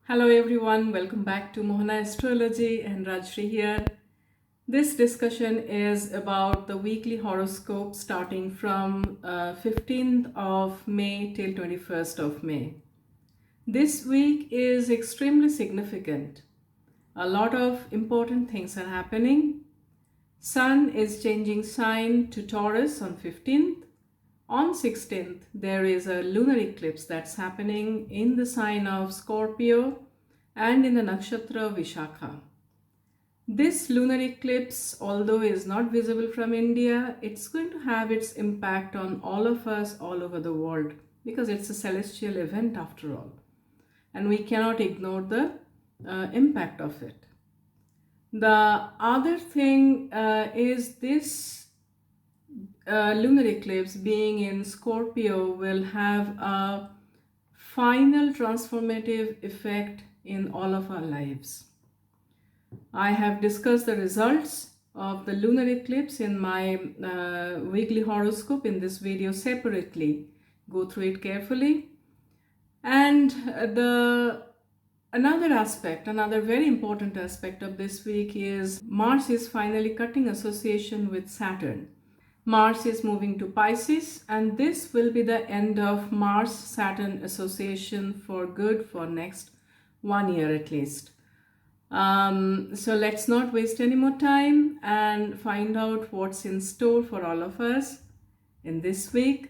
Hello everyone, welcome back to Mohana Astrology and Rajshri here. This discussion is about the weekly horoscope starting from 15th of May till 21st of May. This week is extremely significant. A lot of important things are happening. Sun is changing sign to Taurus on 15th. On 16th, there is a lunar eclipse that's happening in the sign of Scorpio and in the nakshatra Vishakha. This lunar eclipse, although is not visible from India, it's going to have its impact on all of us all over the world because it's a celestial event after all. And we cannot ignore the impact of it. The other thing is this lunar eclipse being in Scorpio will have a final transformative effect in all of our lives. I have discussed the results of the lunar eclipse in my weekly horoscope in this video separately. Go through it carefully. And another very important aspect of this week is Mars is finally cutting association with Saturn. Mars is moving to Pisces, and this will be the end of Mars-Saturn association for good for next 1 year at least. So let's not waste any more time and find out what's in store for all of us in this week.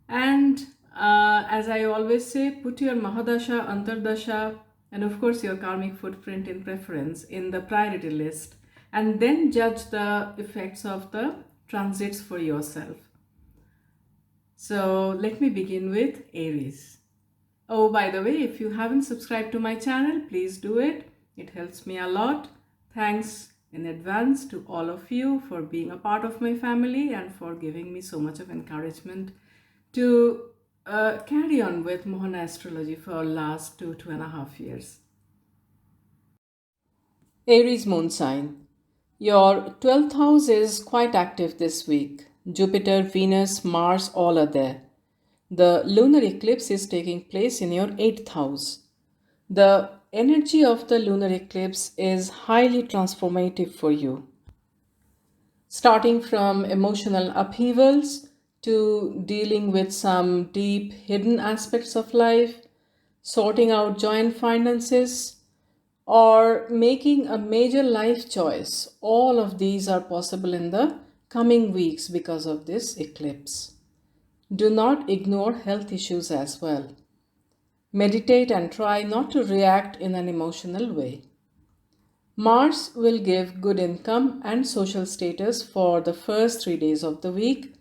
And as I always say, put your Mahadasha, Antardasha, and of course your karmic footprint in preference in the priority list, and then judge the effects of the transits for yourself. So let me begin with Aries. Oh, by the way, if you haven't subscribed to my channel, please do it. It helps me a lot. Thanks in advance to all of you for being a part of my family and for giving me so much of encouragement to carry on with Mohana Astrology for last 2.5 years. Aries moon sign. Your 12th house is quite active this week. Jupiter, Venus, Mars, all are there. The lunar eclipse is taking place in your 8th house. The energy of the lunar eclipse is highly transformative for you. Starting from emotional upheavals to dealing with some deep hidden aspects of life, sorting out joint finances, or making a major life choice. All of these are possible in the coming weeks because of this eclipse. Do not ignore health issues as well. Meditate and try not to react in an emotional way. Mars will give good income and social status for the first 3 days of the week.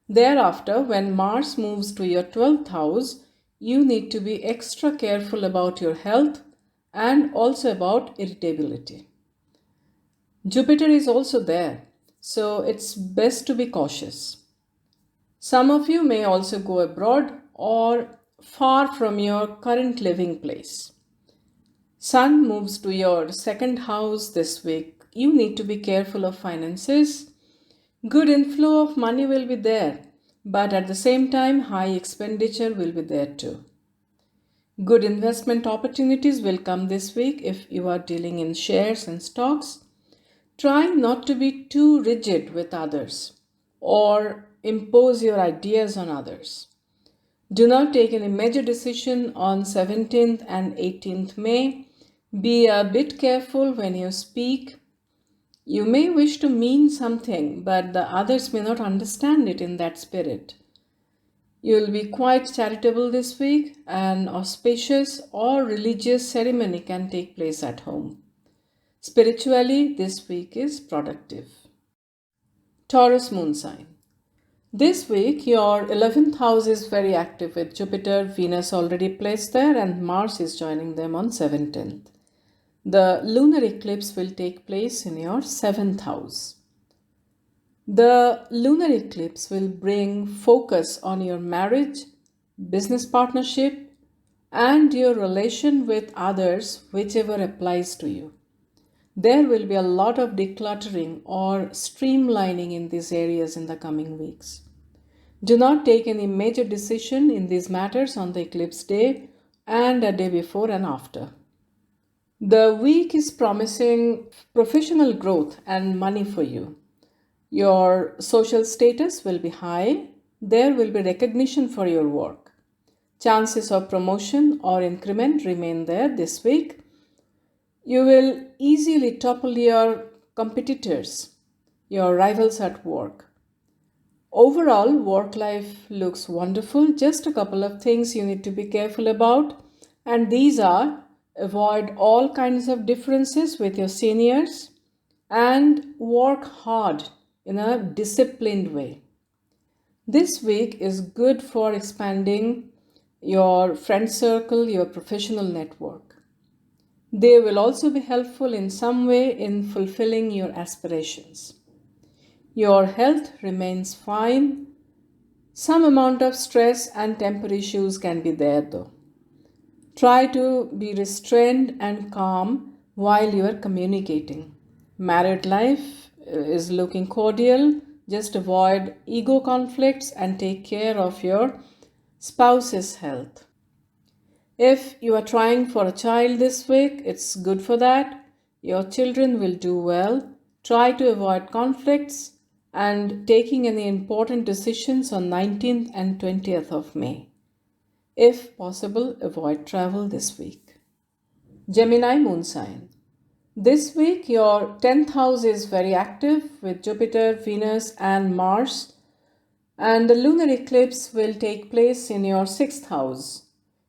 Thereafter, when Mars moves to your 12th house, you need to be extra careful about your health and also about irritability. Jupiter is also there, so it's best to be cautious. Some of you may also go abroad or far from your current living place. Sun moves to your 2nd house this week. You need to be careful of finances. Good inflow of money will be there, but at the same time, high expenditure will be there too. Good investment opportunities will come this week if you are dealing in shares and stocks. Try not to be too rigid with others or impose your ideas on others. Do not take any major decision on 17th and 18th May. Be a bit careful when you speak. You may wish to mean something, but the others may not understand it in that spirit. You will be quite charitable this week. An auspicious or religious ceremony can take place at home. Spiritually, this week is productive. Taurus moon sign. This week, your 11th house is very active with Jupiter, Venus already placed there, and Mars is joining them on 17th. The lunar eclipse will take place in your 7th house. The lunar eclipse will bring focus on your marriage, business partnership, and your relation with others, whichever applies to you. There will be a lot of decluttering or streamlining in these areas in the coming weeks. Do not take any major decision in these matters on the eclipse day and a day before and after. The week is promising professional growth and money for you. Your social status will be high. There will be recognition for your work. Chances of promotion or increment remain there this week. You will easily topple your competitors, your rivals at work. Overall, work life looks wonderful. Just a couple of things you need to be careful about, and these are avoid all kinds of differences with your seniors and work hard in a disciplined way. This week is good for expanding your friend circle, your professional network. They will also be helpful in some way in fulfilling your aspirations. Your health remains fine. Some amount of stress and temper issues can be there though. Try to be restrained and calm while you are communicating. Married life is looking cordial. Just avoid ego conflicts and take care of your spouse's health. If you are trying for a child this week, it's good for that. Your children will do well. Try to avoid conflicts and taking any important decisions on 19th and 20th of May. If possible, avoid travel this week. Gemini moon sign. This week, your 10th house is very active with Jupiter, Venus, and Mars, and the lunar eclipse will take place in your 6th house.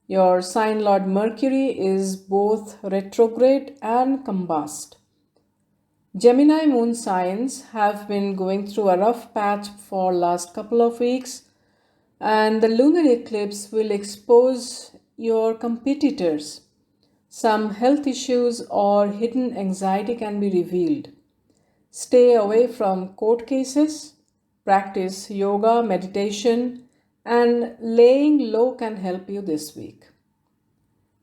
Your sign lord Mercury is both retrograde and combust. Gemini moon signs have been going through a rough patch for last couple of weeks, and the lunar eclipse will expose your competitors. Some health issues or hidden anxiety can be revealed. Stay away from court cases, practice yoga, meditation, and laying low can help you this week.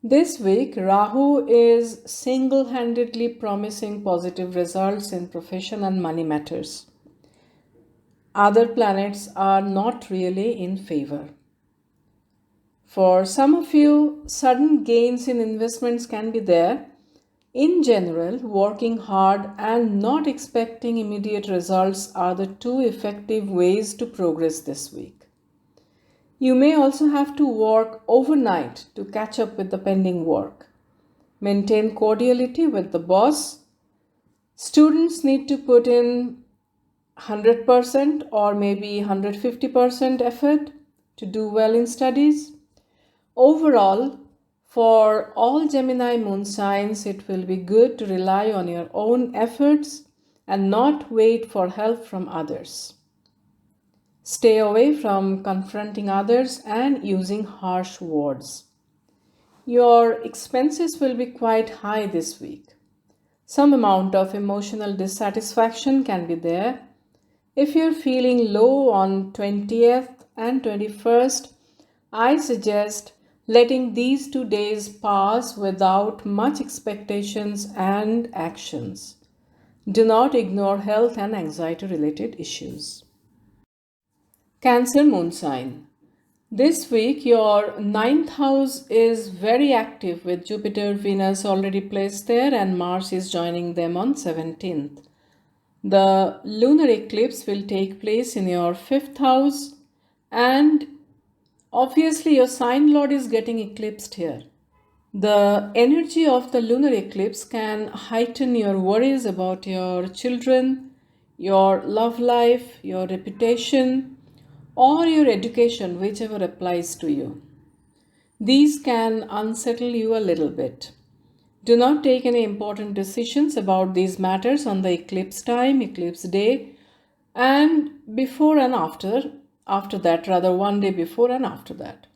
This week, Rahu is single-handedly promising positive results in profession and money matters. Other planets are not really in favor. For some of you, sudden gains in investments can be there. In general, working hard and not expecting immediate results are the two effective ways to progress this week. You may also have to work overnight to catch up with the pending work. Maintain cordiality with the boss. Students need to put in 100% or maybe 150% effort to do well in studies. Overall, for all Gemini moon signs, it will be good to rely on your own efforts and not wait for help from others. Stay away from confronting others and using harsh words. Your expenses will be quite high this week. Some amount of emotional dissatisfaction can be there. If you're feeling low on 20th and 21st, I suggest letting these 2 days pass without much expectations and actions. Do not ignore health and anxiety related issues. Cancer moon sign. This week, your 9th house is very active with Jupiter, Venus already placed there, and Mars is joining them on 17th. The lunar eclipse will take place in your 5th house, and obviously, your sign lord is getting eclipsed here. The energy of the lunar eclipse can heighten your worries about your children, your love life, your reputation, or your education, whichever applies to you. These can unsettle you a little bit. Do not take any important decisions about these matters on the eclipse time, eclipse day, and before and after that, rather 1 day before and after that.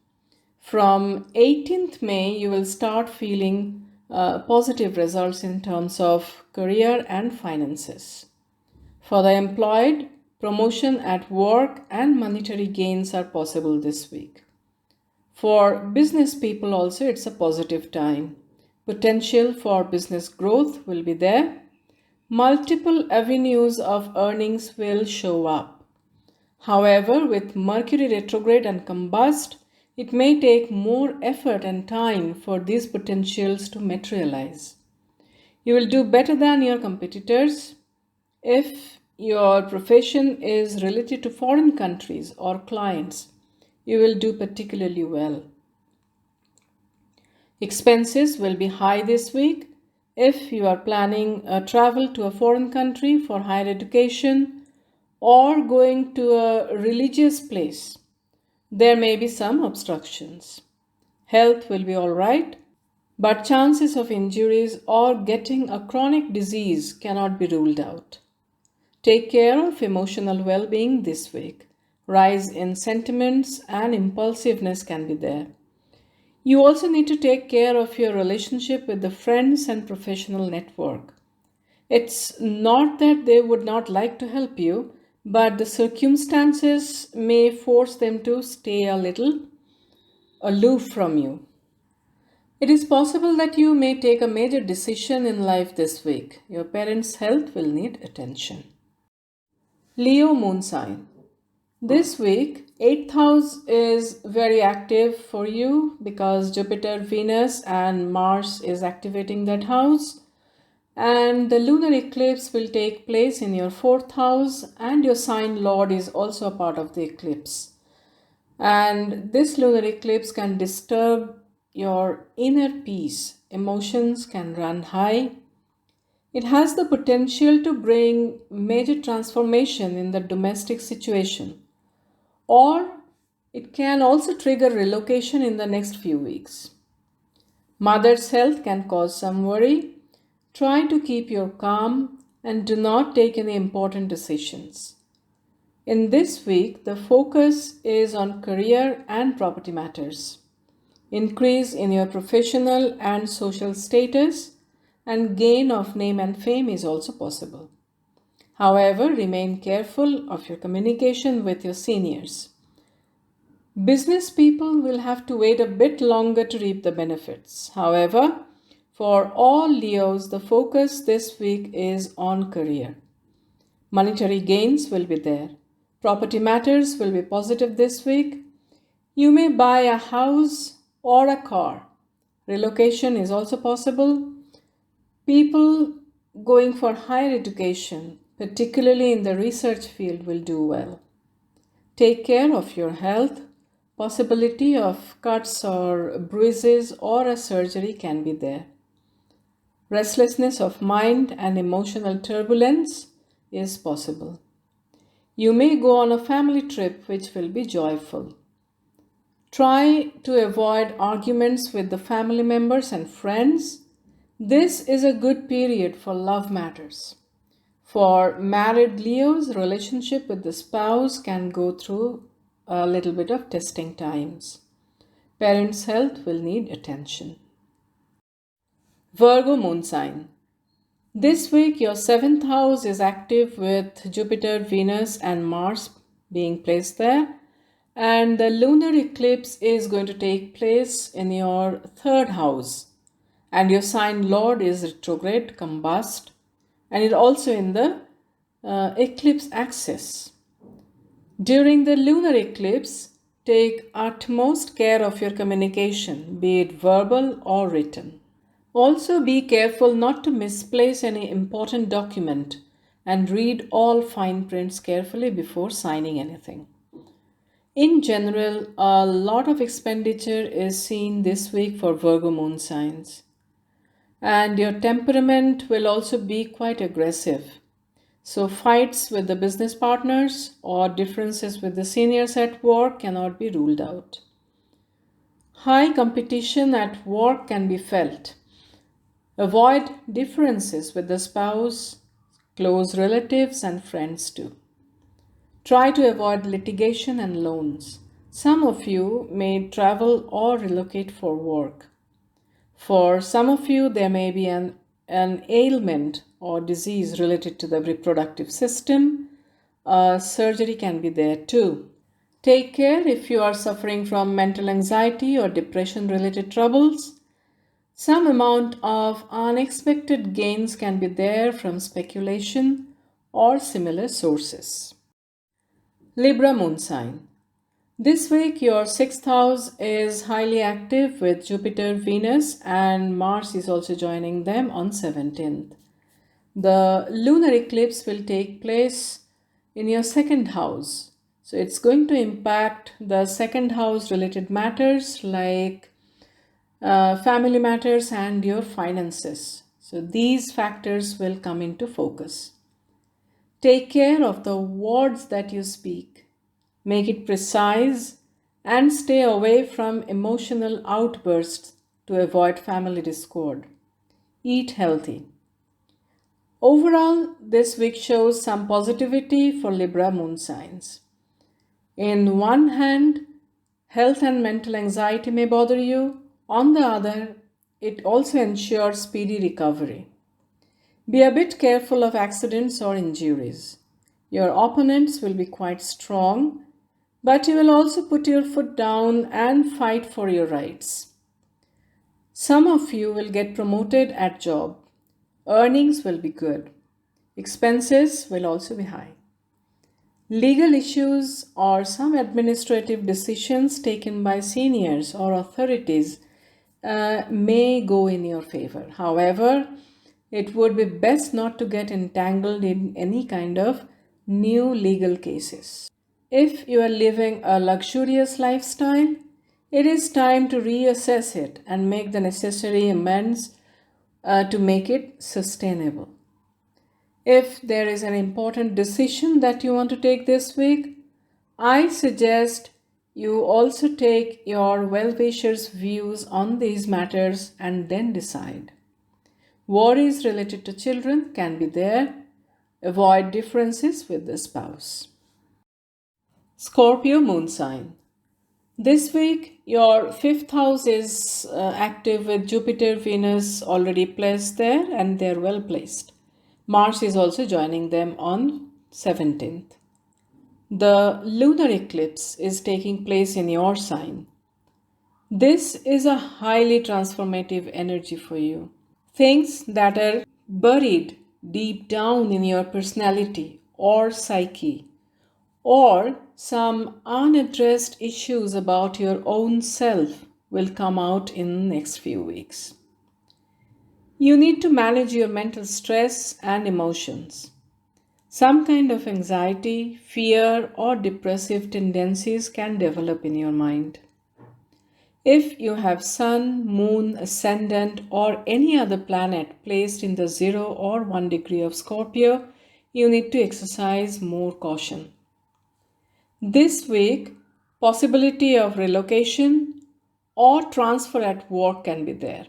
From 18th May, you will start feeling positive results in terms of career and finances. For the employed, promotion at work and monetary gains are possible this week. For business people also, it's a positive time. Potential for business growth will be there. Multiple avenues of earnings will show up. However, with Mercury retrograde and combust, It may take more effort and time for these potentials to materialize. You will do better than your competitors. If your profession is related to foreign countries or clients, you will do particularly well. Expenses will be high this week. If you are planning a travel to a foreign country for higher education or going to a religious place, there may be some obstructions. Health will be all right, but chances of injuries or getting a chronic disease cannot be ruled out. Take care of emotional well being this week. Rise in sentiments and impulsiveness can be there. You also need to take care of your relationship with the friends and professional network. It's not that they would not like to help you, but the circumstances may force them to stay a little aloof from you. It is possible that you may take a major decision in life this week. Your parents' health will need attention. Leo moon sign. This week, 8th house is very active for you because Jupiter, Venus, and Mars is activating that house. And the lunar eclipse will take place in your 4th house, and your sign Lord is also a part of the eclipse. And this lunar eclipse can disturb your inner peace. Emotions can run high. It has the potential to bring major transformation in the domestic situation, or it can also trigger relocation in the next few weeks. Mother's health can cause some worry. Try to keep your calm and do not take any important decisions. In this week, the focus is on career and property matters. Increase in your professional and social status and gain of name and fame is also possible. However, remain careful of your communication with your seniors. Business people will have to wait a bit longer to reap the benefits. However, for all Leos, the focus this week is on career. Monetary gains will be there. Property matters will be positive this week. You may buy a house or a car. Relocation is also possible. People going for higher education, particularly in the research field, will do well. Take care of your health. Possibility of cuts or bruises or a surgery can be there. Restlessness of mind and emotional turbulence is possible. You may go on a family trip which will be joyful. Try to avoid arguments with the family members and friends. This is a good period for love matters. For married Leos, relationship with the spouse can go through a little bit of testing times. Parents' health will need attention. Virgo moon sign. This week, your 7th house is active with Jupiter, Venus, and Mars being placed there. And the lunar eclipse is going to take place in your 3rd house. And your sign Lord is retrograde, combust. And it also in the eclipse axis. During the lunar eclipse, take utmost care of your communication, be it verbal or written. Also, be careful not to misplace any important document and read all fine prints carefully before signing anything. In general, a lot of expenditure is seen this week for Virgo moon signs. And your temperament will also be quite aggressive. So fights with the business partners or differences with the seniors at work cannot be ruled out. High competition at work can be felt. Avoid differences with the spouse, close relatives, and friends too. Try to avoid litigation and loans. Some of you may travel or relocate for work. For some of you, there may be an ailment or disease related to the reproductive system. Surgery can be there too. Take care if you are suffering from mental anxiety or depression related troubles. Some amount of unexpected gains can be there from speculation or similar sources. Libra moon sign. This week, your sixth house is highly active with Jupiter, Venus, and Mars is also joining them on 17th. The lunar eclipse will take place in your second house. So it's going to impact the second house related matters like family matters and your finances. So these factors will come into focus. Take care of the words that you speak. Make it precise and stay away from emotional outbursts to avoid family discord. Eat healthy. Overall, this week shows some positivity for Libra moon signs. In one hand, health and mental anxiety may bother you. On the other, it also ensures speedy recovery. Be a bit careful of accidents or injuries. Your opponents will be quite strong, but you will also put your foot down and fight for your rights. Some of you will get promoted at job. Earnings will be good. Expenses will also be high. Legal issues or some administrative decisions taken by seniors or authorities may go in your favor. However, it would be best not to get entangled in any kind of new legal cases. If you are living a luxurious lifestyle, it is time to reassess it and make the necessary amends to make it sustainable. If there is an important decision that you want to take this week, I suggest you also take your well-wishers' views on these matters and then decide. Worries related to children can be there. Avoid differences with the spouse. Scorpio moon sign. This week, your fifth house is active with Jupiter, Venus already placed there and they're well placed. Mars is also joining them on 17th. The lunar eclipse is taking place in your sign. This is a highly transformative energy for you. Things that are buried deep down in your personality or psyche, or some unaddressed issues about your own self will come out in the next few weeks. You need to manage your mental stress and emotions. Some kind of anxiety, fear, or depressive tendencies can develop in your mind. If you have Sun, Moon, Ascendant, or any other planet placed in the 0 or 1 degree of Scorpio, you need to exercise more caution. This week, possibility of relocation or transfer at work can be there.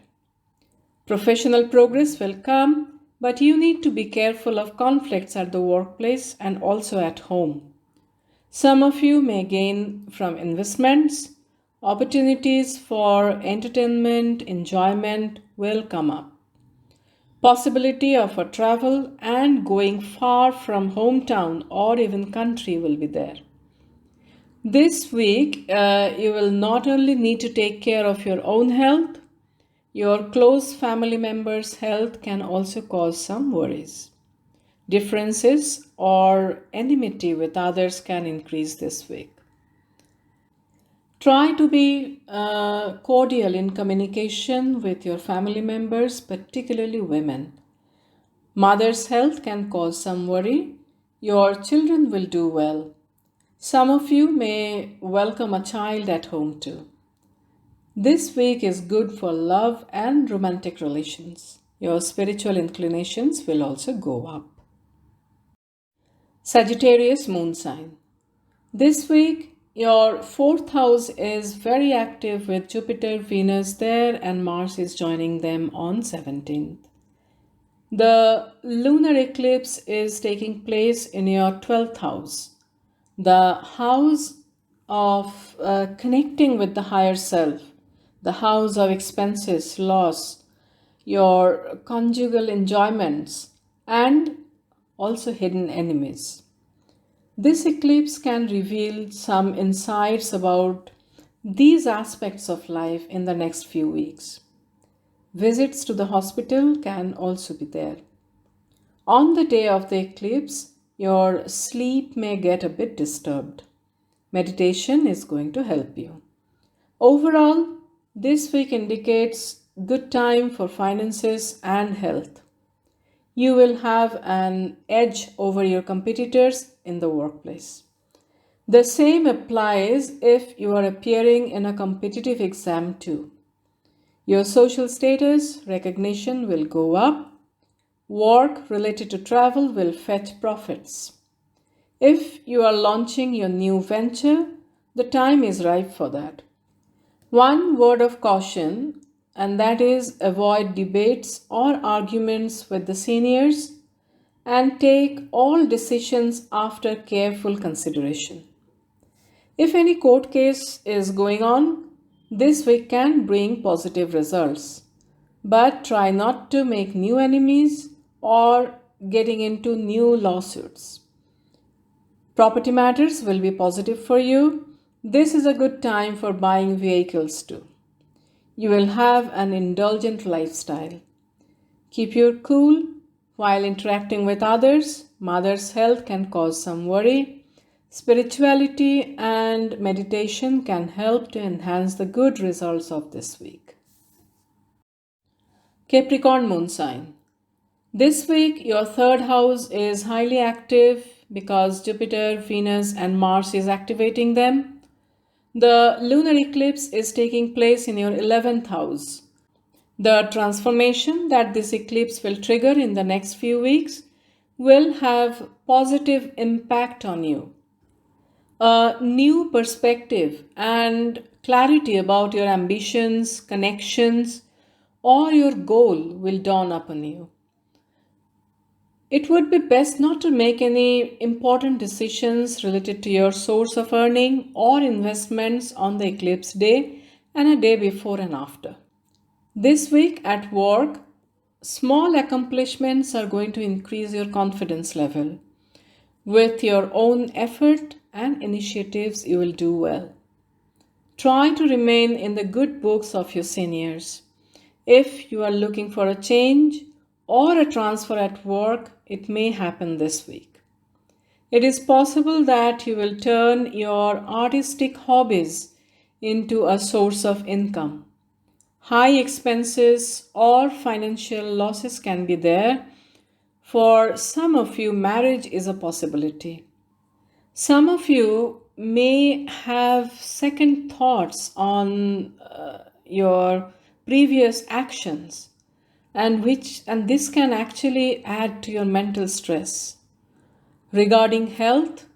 Professional progress will come, but you need to be careful of conflicts at the workplace and also at home. Some of you may gain from investments. Opportunities for entertainment, enjoyment will come up. Possibility of a travel and going far from hometown or even country will be there. This week, you will not only need to take care of your own health, your close family members' health can also cause some worries. Differences or enmity with others can increase this week. Try to be cordial in communication with your family members, particularly women. Mother's health can cause some worry. Your children will do well. Some of you may welcome a child at home too. This week is good for love and romantic relations. Your spiritual inclinations will also go up. Sagittarius moon sign. This week, your fourth house is very active with Jupiter, Venus there, and Mars is joining them on 17th. The lunar eclipse is taking place in your 12th house, the house of connecting with the higher self, the house of expenses, loss, your conjugal enjoyments, and also hidden enemies. This eclipse can reveal some insights about these aspects of life in the next few weeks. Visits to the hospital can also be there. On the day of the eclipse, your sleep may get a bit disturbed. Meditation is going to help you. Overall, this week indicates good time for finances and health. You will have an edge over your competitors in the workplace. The same applies if you are appearing in a competitive exam too. Your social status recognition will go up. Work related to travel will fetch profits. If you are launching your new venture, the time is ripe for that. One word of caution, and that is avoid debates or arguments with the seniors and take all decisions after careful consideration. If any court case is going on, this week can bring positive results. But try not to make new enemies or getting into new lawsuits. Property matters will be positive for you. This is a good time for buying vehicles too. You will have an indulgent lifestyle. Keep your cool while interacting with others. Mother's health can cause some worry. Spirituality and meditation can help to enhance the good results of this week. Capricorn moon sign. This week, your third house is highly active because Jupiter, Venus, and Mars is activating them. The lunar eclipse is taking place in your 11th house. The transformation that this eclipse will trigger in the next few weeks will have positive impact on you. A new perspective and clarity about your ambitions, connections, or your goal will dawn upon you. It would be best not to make any important decisions related to your source of earning or investments on the eclipse day and a day before and after. This week at work, small accomplishments are going to increase your confidence level. With your own effort and initiatives, you will do well. Try to remain in the good books of your seniors. If you are looking for a change or a transfer at work, it may happen this week. It is possible that you will turn your artistic hobbies into a source of income. High expenses or financial losses can be there. For some of you, marriage is a possibility. Some of you may have second thoughts on your previous actions and this can actually add to your mental stress. Regarding health,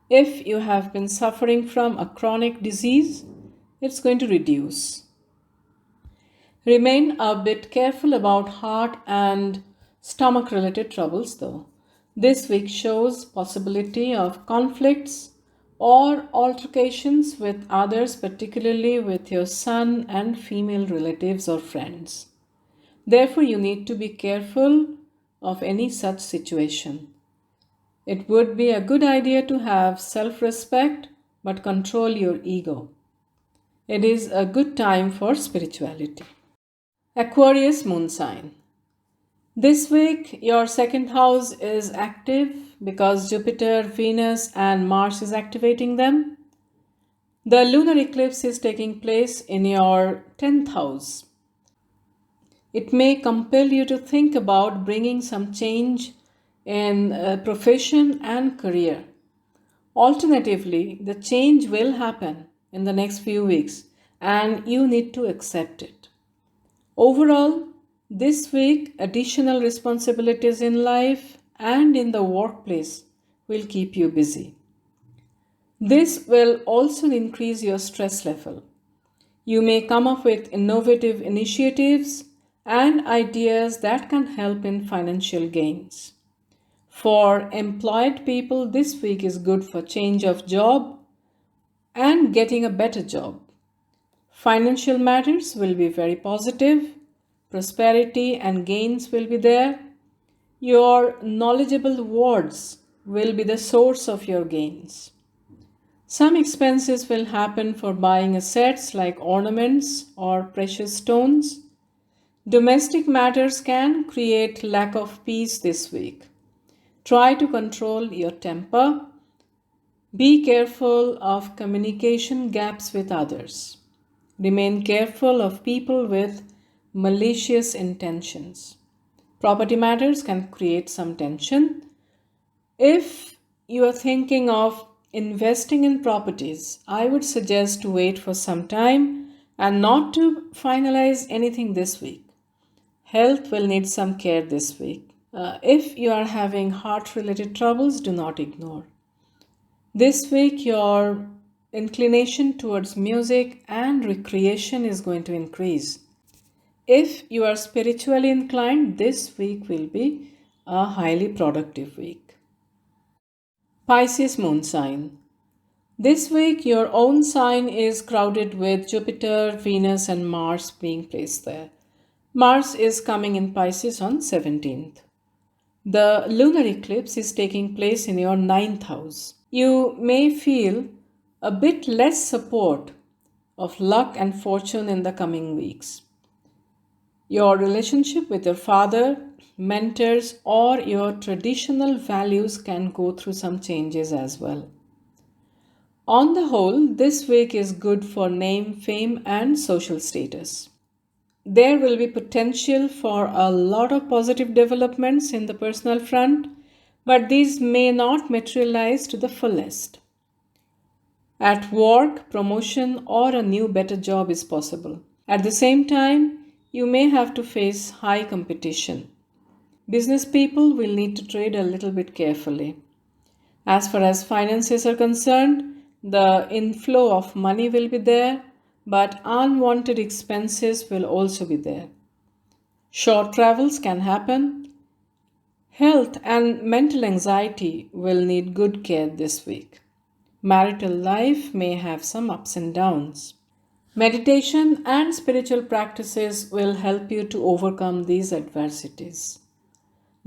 if you have been suffering from a chronic disease, it's going to reduce. Remain a bit careful about heart and stomach related troubles though. This week shows possibility of conflicts or altercations with others, particularly with your son and female relatives or friends. Therefore, you need to be careful of any such situation. It would be a good idea to have self-respect but control your ego. It is a good time for spirituality. Aquarius moon sign. This week, your second house is active because Jupiter, Venus, and Mars is activating them. The lunar eclipse is taking place in your 10th house. It may compel you to think about bringing some change in profession and career. Alternatively, the change will happen in the next few weeks and you need to accept it. Overall, this week, additional responsibilities in life and in the workplace will keep you busy. This will also increase your stress level. You may come up with innovative initiatives and ideas that can help in financial gains. For employed people, this week is good for change of job and getting a better job. Financial matters will be very positive. Prosperity and gains will be there. Your knowledgeable words will be the source of your gains. Some expenses will happen for buying assets like ornaments or precious stones. Domestic matters can create lack of peace this week. Try to control your temper. Be careful of communication gaps with others. Remain careful of people with malicious intentions. Property matters can create some tension. If you are thinking of investing in properties, I would suggest to wait for some time and not to finalize anything this week. Health will need some care this week. If you are having heart related troubles, do not ignore. This week, your inclination towards music and recreation is going to increase. If you are spiritually inclined, this week will be a highly productive week. Pisces moon sign. This week, your own sign is crowded with Jupiter, Venus, and Mars being placed there. Mars is coming in Pisces on 17th. The lunar eclipse is taking place in your ninth house. You may feel a bit less support of luck and fortune in the coming weeks. Your relationship with your father, mentors, or your traditional values can go through some changes as well. On the whole, this week is good for name, fame, and social status. There will be potential for a lot of positive developments in the personal front, but these may not materialize to the fullest. At work, promotion or a new better job is possible. At the same time, you may have to face high competition. Business people will need to trade a little bit carefully. As far as finances are concerned, the inflow of money will be there, but unwanted expenses will also be there. Short travels can happen. Health and mental anxiety will need good care this week. Marital life may have some ups and downs. Meditation and spiritual practices will help you to overcome these adversities.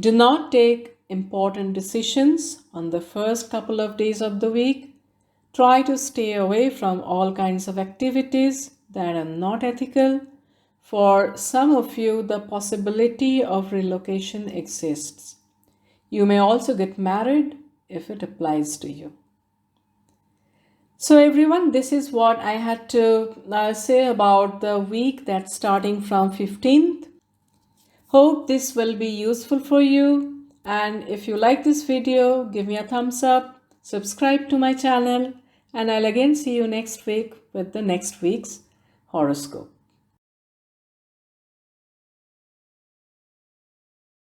Do not take important decisions on the first couple of days of the week. Try to stay away from all kinds of activities that are not ethical. For some of you, the possibility of relocation exists. You may also get married if it applies to you. So, everyone, this is what I had to say about the week that's starting from 15th. Hope this will be useful for you. And if you like this video, give me a thumbs up, subscribe to my channel, and I'll again see you next week with the next week's horoscope.